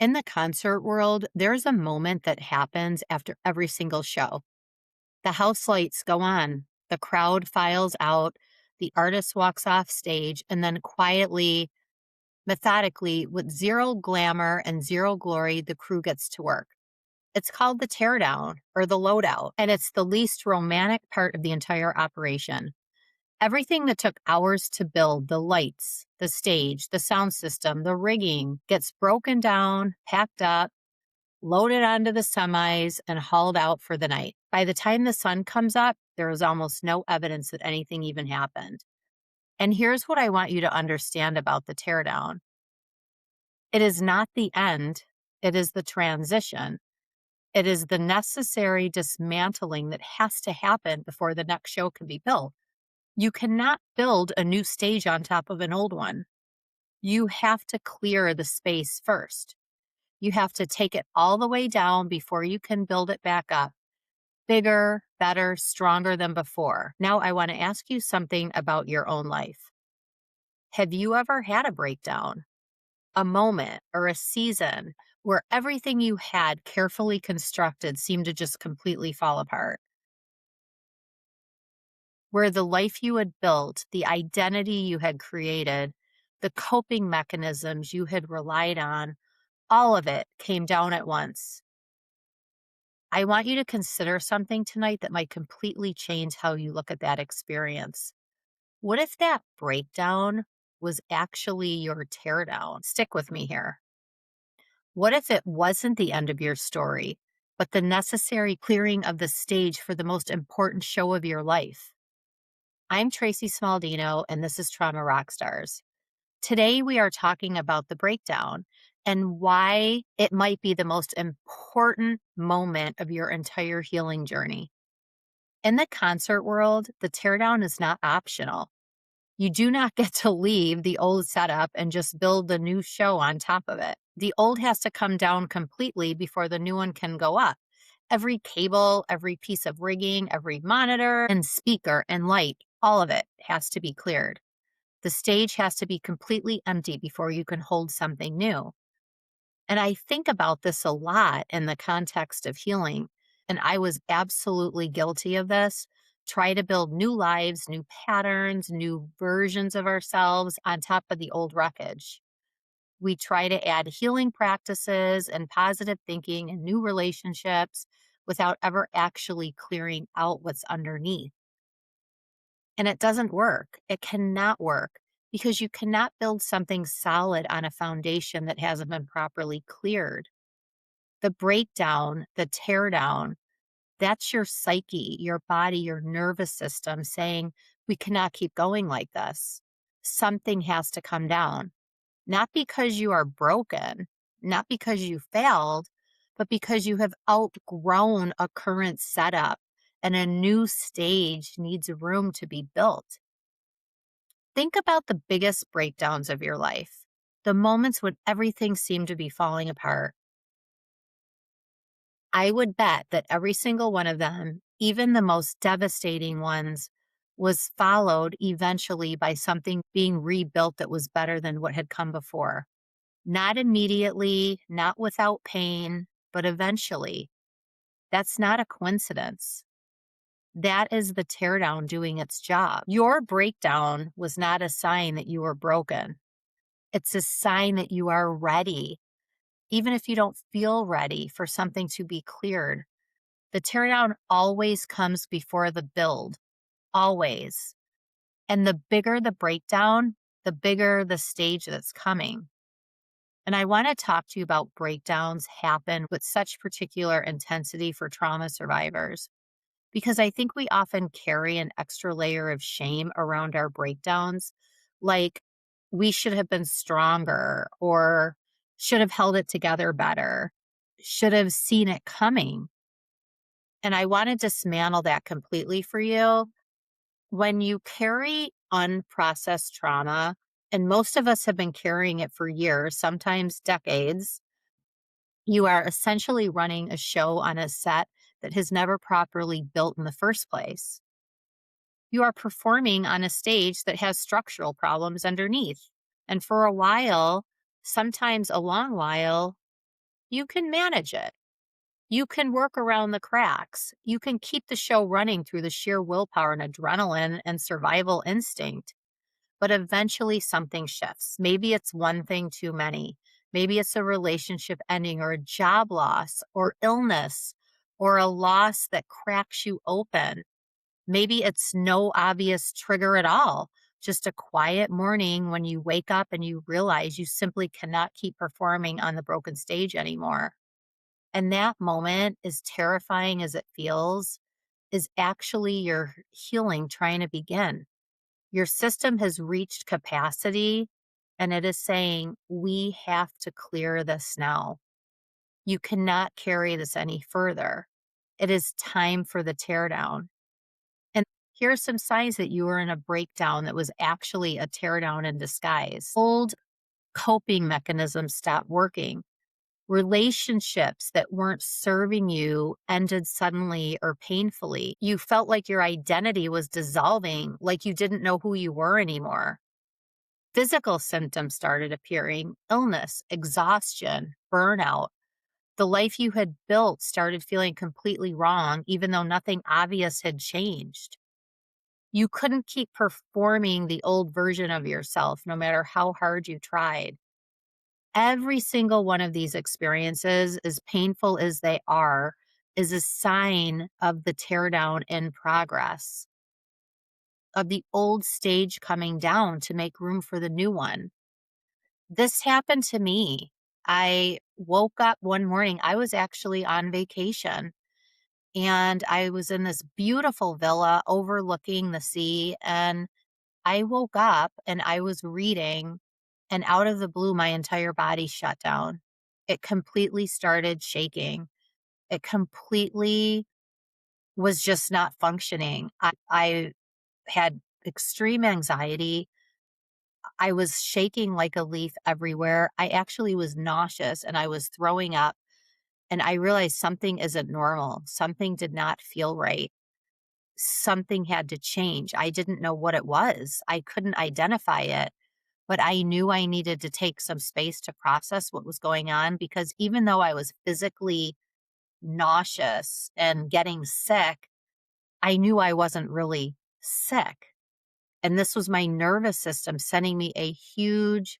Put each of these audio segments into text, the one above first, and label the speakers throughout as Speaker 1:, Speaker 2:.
Speaker 1: In the concert world, there's a moment that happens after every single show. The house lights go on, the crowd files out, the artist walks off stage, and then quietly, methodically, with zero glamour and zero glory, the crew gets to work. It's called the teardown or the loadout, and it's the least romantic part of the entire operation. Everything that took hours to build, the lights, the stage, the sound system, the rigging, gets broken down, packed up, loaded onto the semis, and hauled out for the night. By the time the sun comes up, there is almost no evidence that anything even happened. And here's what I want you to understand about the teardown: it is not the end, it is the transition. It is the necessary dismantling that has to happen before the next show can be built. You cannot build a new stage on top of an old one. You have to clear the space first. You have to take it all the way down before you can build it back up. Bigger, better, stronger than before. Now, I want to ask you something about your own life. Have you ever had a breakdown, a moment, or a season where everything you had carefully constructed seemed to just completely fall apart? Where the life you had built, the identity you had created, the coping mechanisms you had relied on, all of it came down at once. I want you to consider something tonight that might completely change how you look at that experience. What if that breakdown was actually your teardown? Stick with me here. What if it wasn't the end of your story, but the necessary clearing of the stage for the most important show of your life? I'm Tracy Smaldino, and this is Trauma Rockstars. Today, we are talking about the breakdown and why it might be the most important moment of your entire healing journey. In the concert world, the teardown is not optional. You do not get to leave the old setup and just build the new show on top of it. The old has to come down completely before the new one can go up. Every cable, every piece of rigging, every monitor and speaker and light, all of it has to be cleared. The stage has to be completely empty before you can hold something new. And I think about this a lot in the context of healing. And I was absolutely guilty of this. Try to build new lives, new patterns, new versions of ourselves on top of the old wreckage. We try to add healing practices and positive thinking and new relationships without ever actually clearing out what's underneath. And it doesn't work. It cannot work because you cannot build something solid on a foundation that hasn't been properly cleared. The breakdown, the teardown, that's your psyche, your body, your nervous system saying, we cannot keep going like this. Something has to come down, not because you are broken, not because you failed, but because you have outgrown a current setup and a new stage needs room to be built. Think about the biggest breakdowns of your life, the moments when everything seemed to be falling apart. I would bet that every single one of them, even the most devastating ones, was followed eventually by something being rebuilt that was better than what had come before. Not immediately, not without pain, but eventually. That's not a coincidence. That is the teardown doing its job. Your breakdown was not a sign that you were broken. It's a sign that you are ready, even if you don't feel ready for something to be cleared. The teardown always comes before the build, always. And the bigger the breakdown, the bigger the stage that's coming. And I want to talk to you about breakdowns happen with such particular intensity for trauma survivors, because I think we often carry an extra layer of shame around our breakdowns, like we should have been stronger or should have held it together better, should have seen it coming. And I want to dismantle that completely for you. When you carry unprocessed trauma, and most of us have been carrying it for years, sometimes decades, you are essentially running a show on a set that has never properly built in the first place. You are performing on a stage that has structural problems underneath. And for a while, sometimes a long while, You can manage it. You can work around the cracks. You can keep the show running through the sheer willpower and adrenaline and survival instinct. But eventually something shifts. Maybe it's one thing too many. Maybe it's a relationship ending or a job loss or illness or a loss that cracks you open. Maybe it's no obvious trigger at all. Just a quiet morning when you wake up and you realize you simply cannot keep performing on the broken stage anymore. And that moment, as terrifying as it feels, is actually your healing trying to begin. Your system has reached capacity and it is saying, we have to clear this now. You cannot carry this any further. It is time for the teardown. And here are some signs that you were in a breakdown that was actually a teardown in disguise. Old coping mechanisms stopped working. Relationships that weren't serving you ended suddenly or painfully. You felt like your identity was dissolving, like you didn't know who you were anymore. Physical symptoms started appearing: illness, exhaustion, burnout. The life you had built started feeling completely wrong, even though nothing obvious had changed. You couldn't keep performing the old version of yourself, no matter how hard you tried. Every single one of these experiences, as painful as they are, is a sign of the teardown in progress, of the old stage coming down to make room for the new one. This happened to me. I woke up one morning. I was actually on vacation and I was in this beautiful villa overlooking the sea. And I woke up and I was reading, and out of the blue, my entire body shut down. It completely started shaking. It completely was just not functioning. I had extreme anxiety. I was shaking like a leaf everywhere. I actually was nauseous and I was throwing up. And I realized something isn't normal. Something did not feel right. Something had to change. I didn't know what it was. I couldn't identify it, but I knew I needed to take some space to process what was going on, because even though I was physically nauseous and getting sick, I knew I wasn't really sick. And this was my nervous system sending me a huge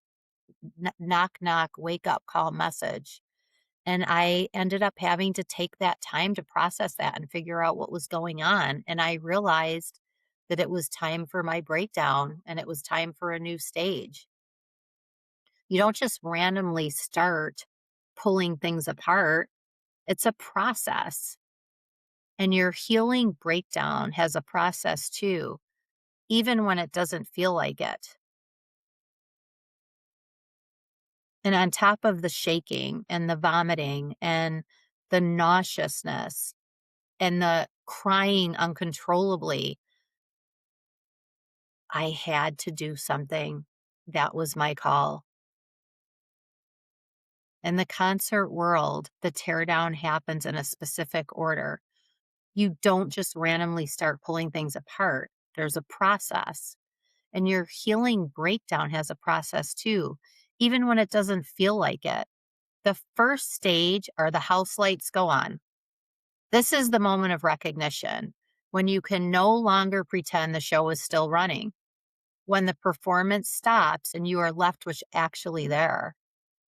Speaker 1: knock, knock, wake up call message. And I ended up having to take that time to process that and figure out what was going on. And I realized that it was time for my breakdown and it was time for a new stage. You don't just randomly start pulling things apart, it's a process. And your healing breakdown has a process too, even when it doesn't feel like it. And on top of the shaking and the vomiting and the nauseousness and the crying uncontrollably, I had to do something. That was my call. In the concert world, the teardown happens in a specific order. You don't just randomly start pulling things apart. There's a process. And your healing breakdown has a process too, even when it doesn't feel like it. The first stage are the house lights go on. This is the moment of recognition, when you can no longer pretend the show is still running, when the performance stops and you are left with actually there.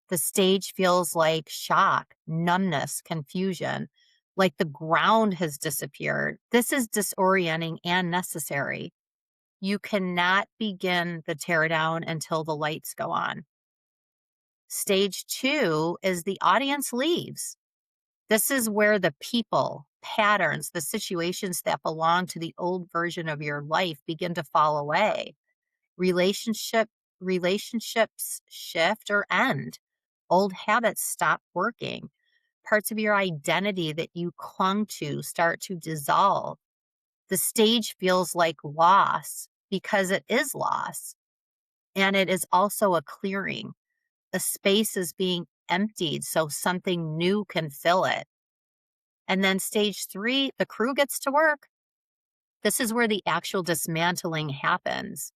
Speaker 1: The stage feels like shock, numbness, confusion, like the ground has disappeared. This is disorienting and necessary. You cannot begin the teardown until the lights go on. Stage two is the audience leaves. This is where the people, patterns, the situations that belong to the old version of your life begin to fall away. Relationship Relationships shift or end. Old habits stop working. Parts of your identity that you clung to start to dissolve. The stage feels like loss because it is loss. And it is also a clearing. A space is being emptied so something new can fill it. And then stage three, the crew gets to work. This is where the actual dismantling happens,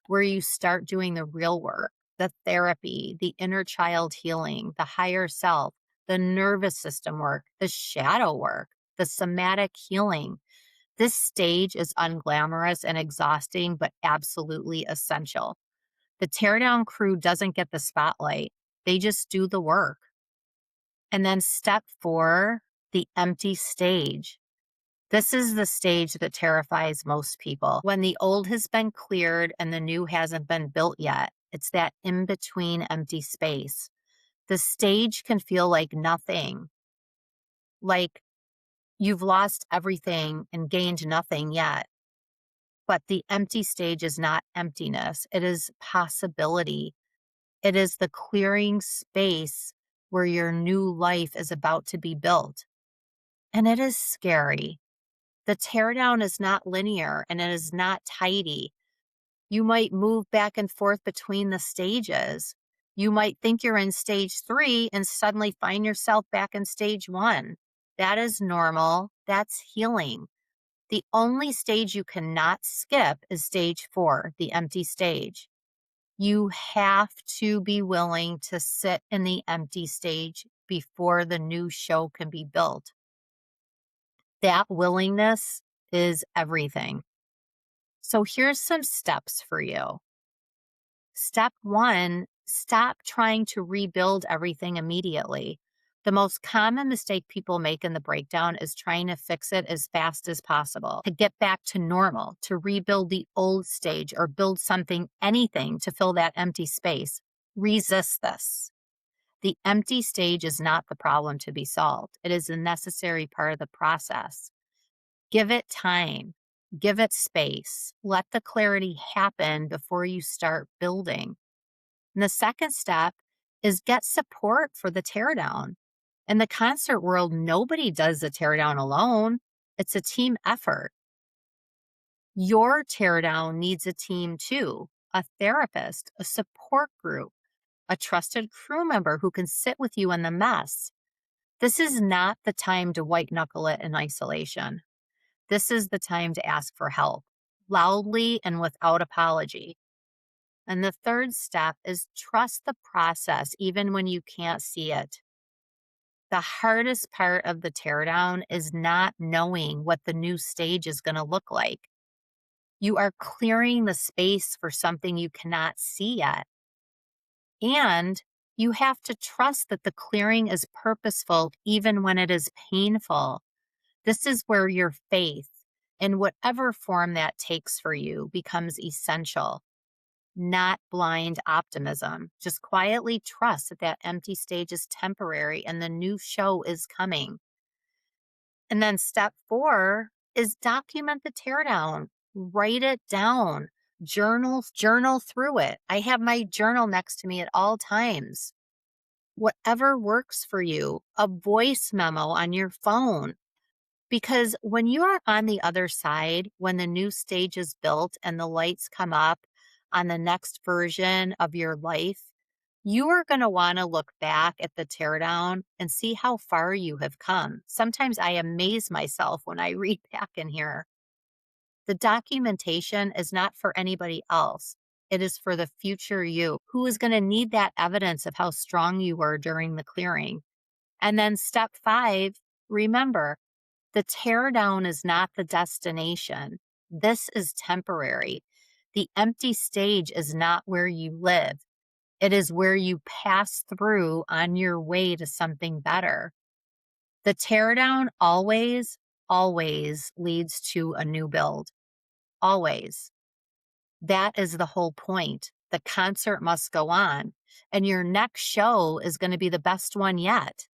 Speaker 1: where you start doing the real work, the therapy, the inner child healing, the higher self, the nervous system work, the shadow work, the somatic healing. This stage is unglamorous and exhausting, but absolutely essential. The teardown crew doesn't get the spotlight, they just do the work. And then step 4, the empty stage. This is the stage that terrifies most people. When the old has been cleared and the new hasn't been built yet, it's that in between empty space. The stage can feel like nothing, like you've lost everything and gained nothing yet. But the empty stage is not emptiness, it is possibility. It is the clearing space where your new life is about to be built. And it is scary. The teardown is not linear and it is not tidy. You might move back and forth between the stages. You might think you're in stage 3 and suddenly find yourself back in stage 1. That is normal. That's healing. The only stage you cannot skip is stage 4, the empty stage. You have to be willing to sit in the empty stage before the new show can be built. That willingness is everything. So here's some steps for you. Step 1, stop trying to rebuild everything immediately. The most common mistake people make in the breakdown is trying to fix it as fast as possible, to get back to normal, to rebuild the old stage or build something, anything to fill that empty space. Resist this. The empty stage is not the problem to be solved. It is a necessary part of the process. Give it time. Give it space. Let the clarity happen before you start building. And the second step is get support for the teardown. In the concert world, nobody does the teardown alone. It's a team effort. Your teardown needs a team too, a therapist, a support group, a trusted crew member who can sit with you in the mess. This is not the time to white knuckle it in isolation. This is the time to ask for help, loudly and without apology. And the third step is trust the process, even when you can't see it. The hardest part of the teardown is not knowing what the new stage is going to look like. You are clearing the space for something you cannot see yet. And you have to trust that the clearing is purposeful, even when it is painful. This is where your faith, in whatever form that takes for you, becomes essential. Not blind optimism. Just quietly trust that that empty stage is temporary and the new show is coming. And then step 4 is document the teardown. Write it down. Journal through it. I have my journal next to me at all times. Whatever works for you, a voice memo on your phone. Because when you are on the other side, when the new stage is built and the lights come up on the next version of your life, you are going to want to look back at the teardown and see how far you have come. Sometimes I amaze myself when I read back in here. The documentation is not for anybody else. It is for the future you, who is going to need that evidence of how strong you were during the clearing. And then step 5, remember, the teardown is not the destination. This is temporary. The empty stage is not where you live. It is where you pass through on your way to something better. The teardown always, always leads to a new build. Always. That is the whole point. The concert must go on, and your next show is going to be the best one yet.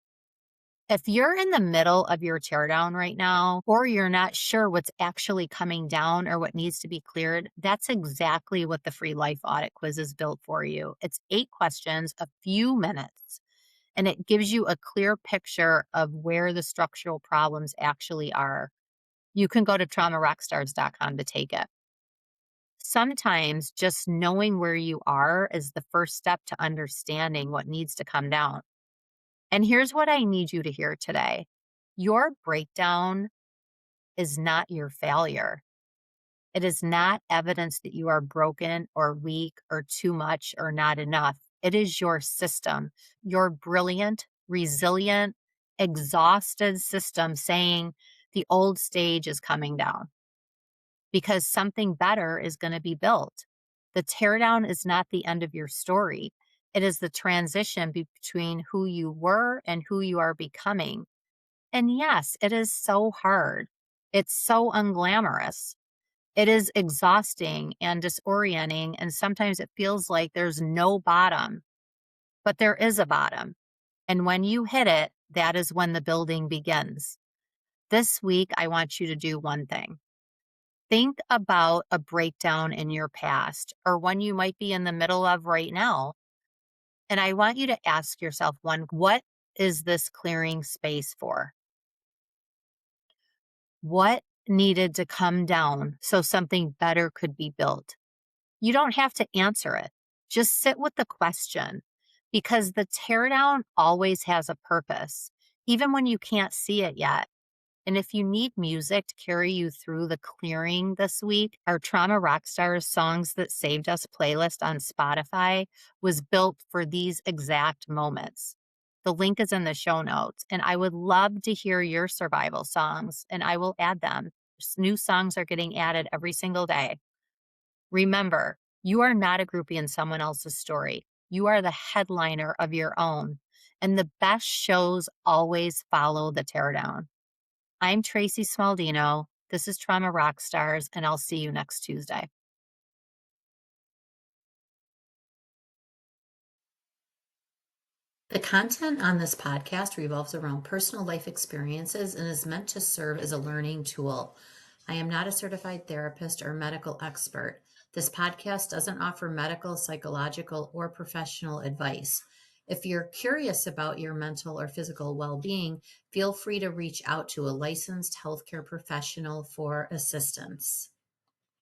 Speaker 1: If you're in the middle of your teardown right now, or you're not sure what's actually coming down or what needs to be cleared, that's exactly what the free life audit quiz is built for you. It's 8 questions, a few minutes, and it gives you a clear picture of where the structural problems actually are. You can go to traumarockstars.com to take it. Sometimes just knowing where you are is the first step to understanding what needs to come down. And here's what I need you to hear today. Your breakdown is not your failure. It is not evidence that you are broken or weak or too much or not enough. It is your system. You're brilliant. resilient, exhausted system saying the old stage is coming down because something better is going to be built. The teardown is not the end of your story. It is the transition between who you were and who you are becoming. And yes, it is so hard. It's so unglamorous. It is exhausting and disorienting. And sometimes it feels like there's no bottom, but there is a bottom. And when you hit it, that is when the building begins. This week, I want you to do one thing. Think about a breakdown in your past or one you might be in the middle of right now. And I want you to ask yourself what is this clearing space for? What needed to come down so something better could be built? You don't have to answer it. Just sit with the question because the teardown always has a purpose, even when you can't see it yet. And if you need music to carry you through the clearing this week, our Trauma Rockstars Songs That Saved Us playlist on Spotify was built for these exact moments. The link is in the show notes, and I would love to hear your survival songs, and I will add them. New songs are getting added every single day. Remember, you are not a groupie in someone else's story. You are the headliner of your own, and the best shows always follow the teardown. I'm Tracy Smaldino. This is Trauma Rockstars, and I'll see you next Tuesday. The content on this podcast revolves around personal life experiences and is meant to serve as a learning tool. I am not a certified therapist or medical expert. This podcast doesn't offer medical, psychological, or professional advice. If you're curious about your mental or physical well-being, feel free to reach out to a licensed healthcare professional for assistance.